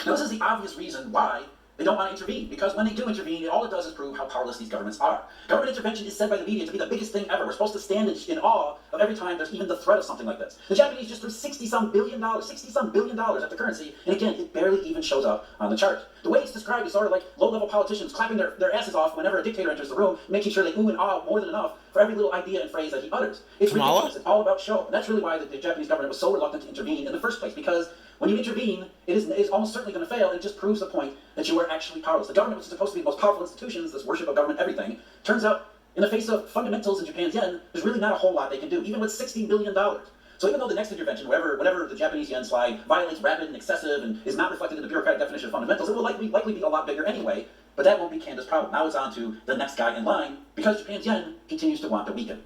Now, this is the obvious reason why they don't want to intervene, because when they do intervene, all it does is prove how powerless these governments are. Government intervention is said by the media to be the biggest thing ever. We're supposed to stand in awe of every time there's even the threat of something like this. The Japanese just threw $60-some billion at the currency, and again, it barely even shows up on the chart. The way it's described is sort of like low-level politicians clapping their asses off whenever a dictator enters the room, making sure they ooh and ah more than enough for every little idea and phrase that he utters. It's Kamala? ridiculous. It's all about show. And that's really why the Japanese government was so reluctant to intervene in the first place, because when you intervene, it is almost certainly going to fail, and it just proves the point that you are actually powerless. The government, which is supposed to be the most powerful institutions, this worship of government, everything, turns out, in the face of fundamentals in Japan's yen, there's really not a whole lot they can do, even with $60 billion. So even though the next intervention, whenever the Japanese yen slide violates rapid and excessive and is not reflected in the bureaucratic definition of fundamentals, it will likely be a lot bigger anyway, but that won't be Canada's problem. Now it's on to the next guy in line, because Japan's yen continues to want to weaken.